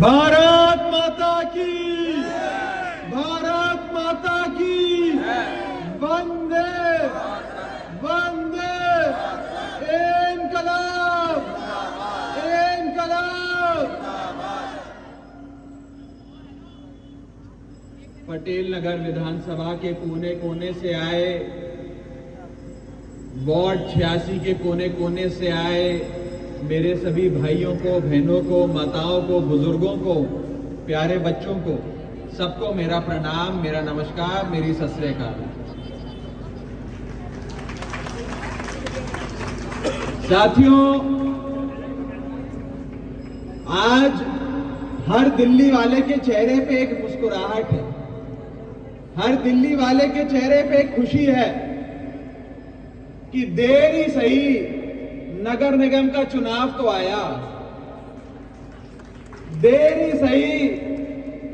भारत माता की, भारत माता की, वंदे वंदे, इनकलाब इनकलाब। पटेल नगर विधानसभा के कोने कोने से आए, वार्ड 86 के कोने कोने से आए मेरे सभी भाइयों को, बहनों को, माताओं को, बुजुर्गों को, प्यारे बच्चों को, सबको मेरा प्रणाम, मेरा नमस्कार, मेरी सत श्री अकाल। साथियों, आज हर दिल्ली वाले के चेहरे पे एक मुस्कुराहट है, हर दिल्ली वाले के चेहरे पे एक खुशी है कि देर ही सही नगर निगम का चुनाव तो आया, देर ही सही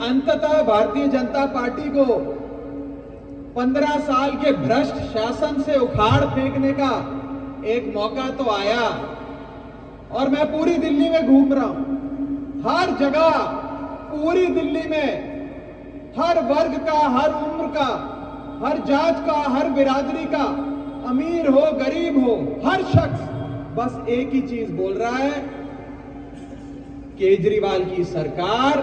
अंततः भारतीय जनता पार्टी को 15 साल के भ्रष्ट शासन से उखाड़ फेंकने का एक मौका तो आया। और मैं पूरी दिल्ली में घूम रहा हूं, हर जगह पूरी दिल्ली में हर वर्ग का, हर उम्र का, हर जात का, हर बिरादरी का, अमीर हो गरीब हो, हर शख्स बस एक ही चीज बोल रहा है, केजरीवाल की सरकार,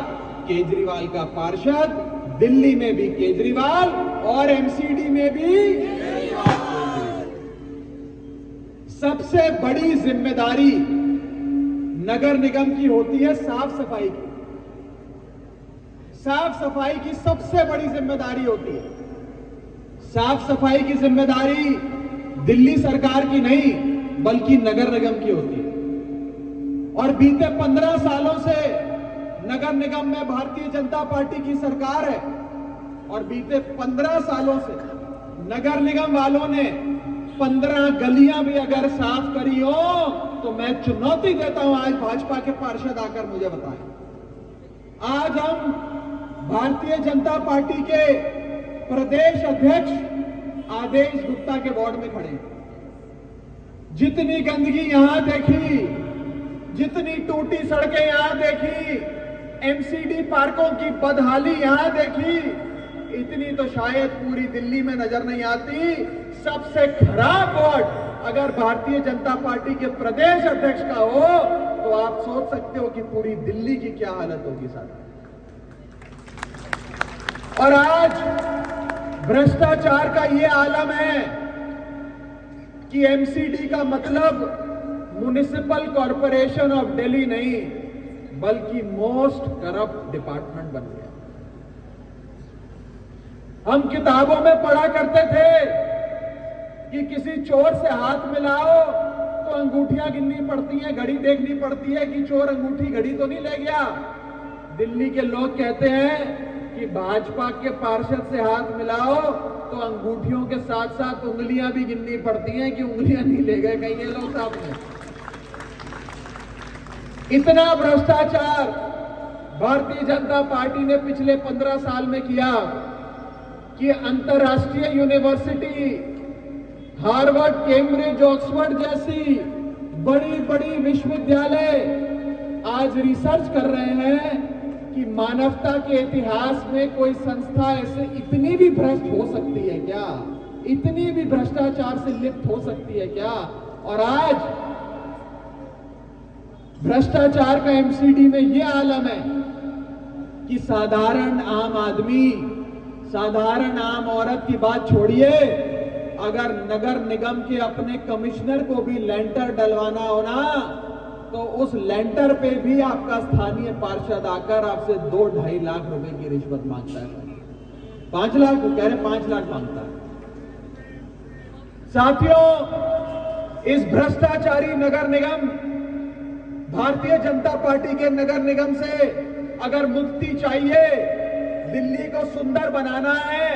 केजरीवाल का पार्षद, दिल्ली में भी केजरीवाल और एमसीडी में भी केजरीवाल। सबसे बड़ी जिम्मेदारी नगर निगम की होती है साफ सफाई की, साफ सफाई की सबसे बड़ी जिम्मेदारी होती है। साफ सफाई की जिम्मेदारी दिल्ली सरकार की नहीं बल्कि नगर निगम की होती है। और बीते 15 सालों से नगर निगम में भारतीय जनता पार्टी की सरकार है और बीते 15 सालों से नगर निगम वालों ने 15 गलियां भी अगर साफ करी हो तो मैं चुनौती देता हूं, आज भाजपा के पार्षद आकर मुझे बताएं। आज हम भारतीय जनता पार्टी के प्रदेश अध्यक्ष आदेश गुप्ता के वार्ड में खड़े हैं। जितनी गंदगी यहां देखी, जितनी टूटी सड़कें यहां देखी, एमसीडी पार्कों की बदहाली यहां देखी, इतनी तो शायद पूरी दिल्ली में नजर नहीं आती। सबसे खराब वार्ड अगर भारतीय जनता पार्टी के प्रदेश अध्यक्ष का हो तो आप सोच सकते हो कि पूरी दिल्ली की क्या हालत होगी साहब। और आज भ्रष्टाचार का यह आलम है कि एमसीडी का मतलब म्युनिसिपल कॉर्पोरेशन ऑफ दिल्ली नहीं बल्कि मोस्ट करप्ट डिपार्टमेंट बन गया। हम किताबों में पढ़ा करते थे कि किसी चोर से हाथ मिलाओ तो अंगूठियां गिननी पड़ती हैं, घड़ी देखनी पड़ती है कि चोर अंगूठी घड़ी तो नहीं ले गया। दिल्ली के लोग कहते हैं कि भाजपा के पार्षद से हाथ मिलाओ तो अंगूठियों के साथ साथ उंगलियां भी गिननी पड़ती हैं कि उंगलियां नहीं ले गए कहीं ये लोग सामने। इतना भ्रष्टाचार भारतीय जनता पार्टी ने पिछले 15 साल में किया कि अंतर्राष्ट्रीय यूनिवर्सिटी हार्वर्ड, कैम्ब्रिज, ऑक्सफोर्ड जैसी बड़ी बड़ी विश्वविद्यालय आज रिसर्च कर रहे हैं कि मानवता के इतिहास में कोई संस्था ऐसे इतनी भी भ्रष्ट हो सकती है क्या, इतनी भी भ्रष्टाचार से लिप्त हो सकती है क्या। और आज भ्रष्टाचार का एमसीडी में यह आलम है कि साधारण आम आदमी, साधारण आम औरत की बात छोड़िए, अगर नगर निगम के अपने कमिश्नर को भी लेंटर डलवाना हो ना तो उस लेंटर पे भी आपका स्थानीय पार्षद आकर आपसे 2-2.5 लाख रुपए की रिश्वत मांगता है। 5 लाख कह रहे 5 लाख मांगता है। साथियों, इस भ्रष्टाचारी नगर निगम, भारतीय जनता पार्टी के नगर निगम से अगर मुक्ति चाहिए, दिल्ली को सुंदर बनाना है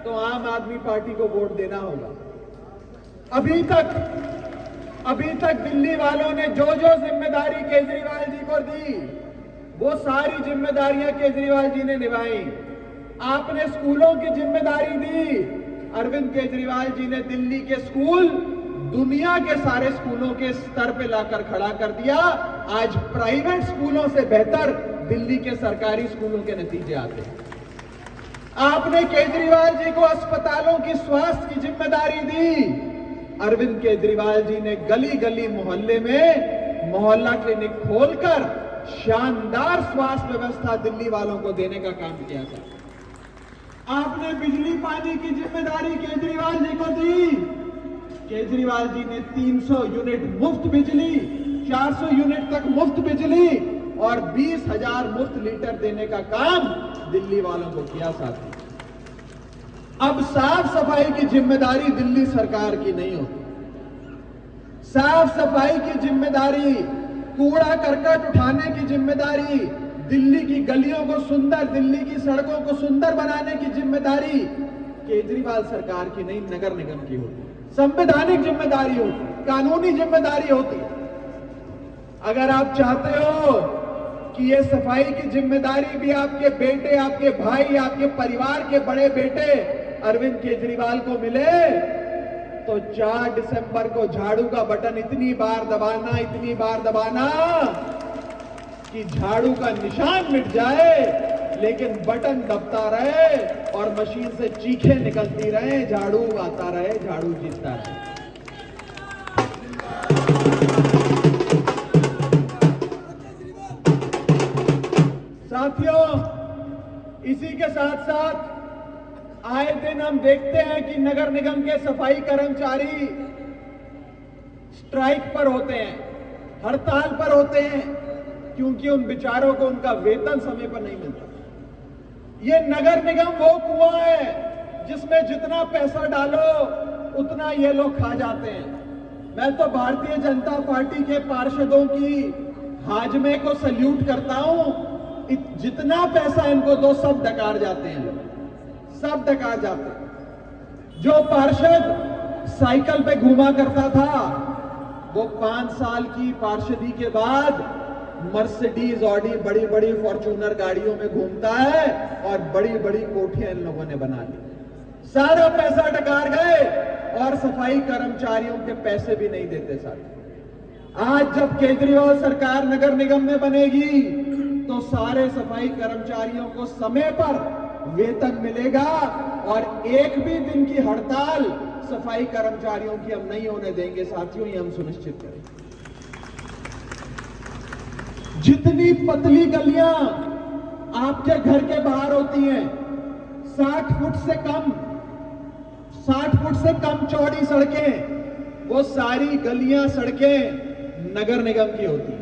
तो आम आदमी पार्टी को वोट देना होगा। अभी तक दिल्ली वालों ने जो जो जिम्मेदारी केजरीवाल जी को दी वो सारी जिम्मेदारियां केजरीवाल जी ने निभाई। आपने स्कूलों की जिम्मेदारी दी, अरविंद केजरीवाल जी ने दिल्ली के स्कूल दुनिया के सारे स्कूलों के स्तर पे लाकर खड़ा कर दिया। आज प्राइवेट स्कूलों से बेहतर दिल्ली के सरकारी स्कूलों के नतीजे आते हैं। आपने केजरीवाल जी को अस्पतालों की स्वास्थ्य की जिम्मेदारी दी। अरविंद केजरीवाल जी ने गली गली मोहल्ले में मोहल्ला क्लिनिक खोलकर शानदार स्वास्थ्य व्यवस्था दिल्ली वालों को देने का काम किया था। आपने बिजली पानी की जिम्मेदारी केजरीवाल जी को दी। केजरीवाल जी ने 300 यूनिट मुफ्त बिजली, 400 यूनिट तक मुफ्त बिजली और 20,000 मुफ्त लीटर देने का काम दिल्ली वालों को किया साथी। अब साफ सफाई की जिम्मेदारी दिल्ली सरकार की नहीं होती। साफ सफाई की जिम्मेदारी, कूड़ा करकट उठाने की जिम्मेदारी, दिल्ली की गलियों को सुंदर, दिल्ली की सड़कों को सुंदर बनाने की जिम्मेदारी केजरीवाल सरकार की नहीं, नगर निगम की होती। संवैधानिक जिम्मेदारी होती, कानूनी जिम्मेदारी होती। अगर आप चाहते हो कि ये सफाई की जिम्मेदारी भी आपके बेटे, आपके भाई, आपके परिवार के बड़े बेटे अरविंद केजरीवाल को मिले, तो 4 दिसंबर को झाड़ू का बटन इतनी बार दबाना कि झाड़ू का निशान मिट जाए, लेकिन बटन दबता रहे और मशीन से चीखें निकलती रहे, झाड़ू आता रहे, झाड़ू जीतता रहे। साथियों, इसी के साथ साथ आए दिन हम देखते हैं कि नगर निगम के सफाई कर्मचारी स्ट्राइक पर होते हैं, हड़ताल पर होते हैं, क्योंकि उन बेचारों को उनका वेतन समय पर नहीं मिलता। ये नगर निगम वो कुआं है जिसमें जितना पैसा डालो उतना ये लोग खा जाते हैं। मैं तो भारतीय जनता पार्टी के पार्षदों की हाजमे को सल्यूट करता हूं। जितना पैसा इनको दो सब डकार जाते हैं लोग, सब डकार जाते हैं। जो पार्षद साइकिल पे घूमा करता था वो 5 साल की पार्षदी के बाद मर्सिडीज, ऑडी, बड़ी बड़ी फॉर्च्यूनर गाड़ियों में घूमता है और बड़ी बड़ी कोठियां इन लोगों ने बना ली। सारा पैसा डकार गए और सफाई कर्मचारियों के पैसे भी नहीं देते सारे। आज जब केजरीवाल सरकार नगर निगम में बनेगी तो सारे सफाई कर्मचारियों को समय पर वेतन मिलेगा और एक भी दिन की हड़ताल सफाई कर्मचारियों की हम नहीं होने देंगे साथियों, ये हम सुनिश्चित करेंगे। जितनी पतली गलियां आपके घर के बाहर होती हैं, 60 फुट से कम चौड़ी सड़कें, वो सारी गलियां सड़कें नगर निगम की होती हैं।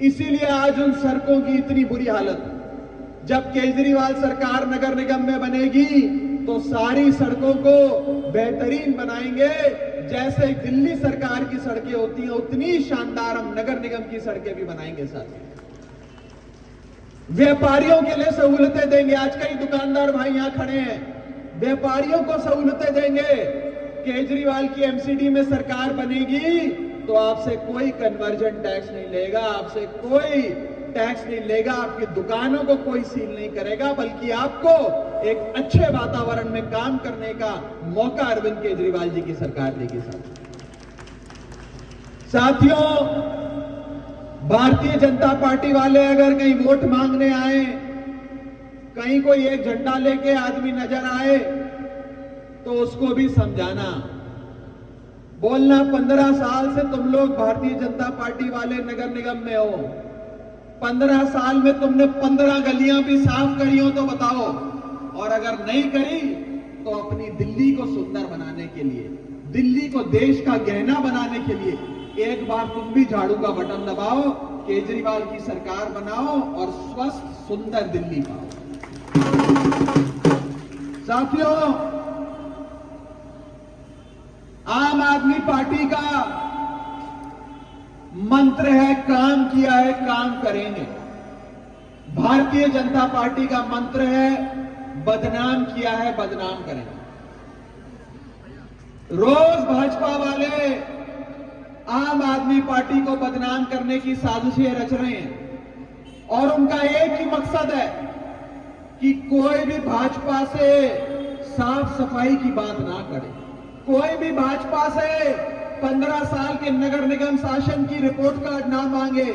इसीलिए आज उन सड़कों की इतनी बुरी हालत। जब केजरीवाल सरकार नगर निगम में बनेगी तो सारी सड़कों को बेहतरीन बनाएंगे। जैसे दिल्ली सरकार की सड़कें होती हैं उतनी शानदार हम नगर निगम की सड़कें भी बनाएंगे साथ। व्यापारियों के लिए सहूलतें देंगे। आज कई दुकानदार भाई यहां खड़े हैं, व्यापारियों को सहूलतें देंगे। केजरीवाल की एमसीडी में सरकार बनेगी तो आपसे कोई कन्वर्जन टैक्स नहीं लेगा, आपसे कोई टैक्स नहीं लेगा, आपकी दुकानों को कोई सील नहीं करेगा, बल्कि आपको एक अच्छे वातावरण में काम करने का मौका अरविंद केजरीवाल जी की सरकार देगी। साथियों, भारतीय जनता पार्टी वाले अगर कहीं वोट मांगने आए, कहीं कोई एक झंडा लेके आदमी नजर आए तो उसको भी समझाना, बोलना 15 साल से तुम लोग भारतीय जनता पार्टी वाले नगर निगम में हो, 15 साल में तुमने 15 गलियां भी साफ करी हो तो बताओ, और अगर नहीं करी तो अपनी दिल्ली को सुंदर बनाने के लिए, दिल्ली को देश का गहना बनाने के लिए एक बार तुम भी झाड़ू का बटन दबाओ, केजरीवाल की सरकार बनाओ और स्वस्थ सुंदर दिल्ली पाओ। साथियों, आम आदमी पार्टी का मंत्र है काम किया है काम करेंगे। भारतीय जनता पार्टी का मंत्र है बदनाम किया है बदनाम करेंगे। रोज भाजपा वाले आम आदमी पार्टी को बदनाम करने की साजिशें रच रहे हैं और उनका एक ही मकसद है कि कोई भी भाजपा से साफ सफाई की बात ना करे, कोई भी भाजपा से 15 साल के नगर निगम शासन की रिपोर्ट कार्ड ना मांगे।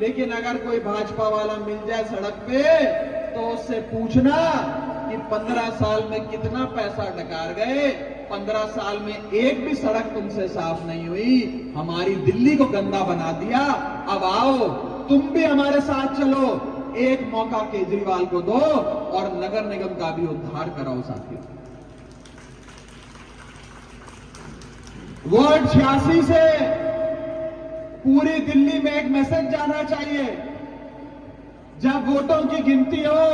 लेकिन अगर कोई भाजपा वाला मिल जाए सड़क पे तो उससे पूछना कि 15 साल में कितना पैसा डकार गए, 15 साल में एक भी सड़क तुमसे साफ नहीं हुई, हमारी दिल्ली को गंदा बना दिया। अब आओ तुम भी हमारे साथ चलो, एक मौका केजरीवाल को दो और नगर निगम का भी उद्धार कराओ साथियों। वार्ड 86 से पूरी दिल्ली में एक मैसेज जाना चाहिए, जब वोटों की गिनती हो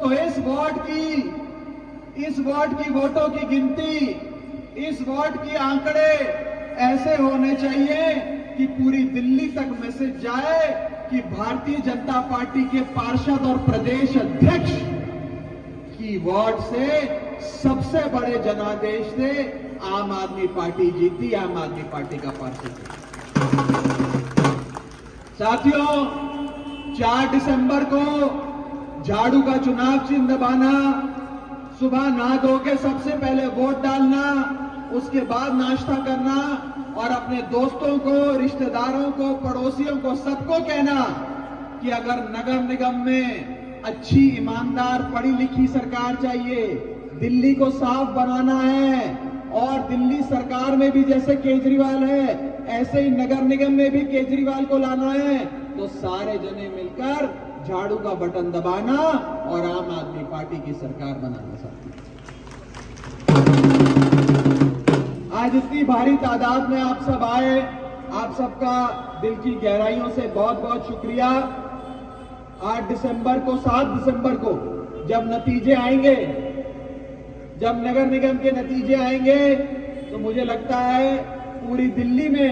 तो इस वार्ड की वोटों की गिनती, इस वार्ड की आंकड़े ऐसे होने चाहिए कि पूरी दिल्ली तक मैसेज जाए कि भारतीय जनता पार्टी के पार्षद और प्रदेश अध्यक्ष की वार्ड से सबसे बड़े जनादेश से आम आदमी पार्टी जीती, आम आदमी पार्टी का पार्षद। साथियों, 4 दिसंबर को झाड़ू का चुनाव चिन्ह दबाना, सुबह नहा धो के सबसे पहले वोट डालना, उसके बाद नाश्ता करना और अपने दोस्तों को, रिश्तेदारों को, पड़ोसियों को, सबको कहना कि अगर नगर निगम में अच्छी, ईमानदार, पढ़ी लिखी सरकार चाहिए, दिल्ली को साफ बनाना है और दिल्ली सरकार में भी जैसे केजरीवाल है ऐसे ही नगर निगम में भी केजरीवाल को लाना है, तो सारे जने मिलकर झाड़ू का बटन दबाना और आम आदमी पार्टी की सरकार बनाना चाहती है। आज इतनी भारी तादाद में आप सब आए, आप सबका दिल की गहराइयों से बहुत बहुत शुक्रिया। 8 दिसंबर को, 7 दिसंबर को जब नतीजे आएंगे, जब नगर निगम के नतीजे आएंगे, तो मुझे लगता है पूरी दिल्ली में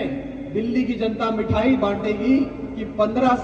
दिल्ली की जनता मिठाई बांटेगी कि 15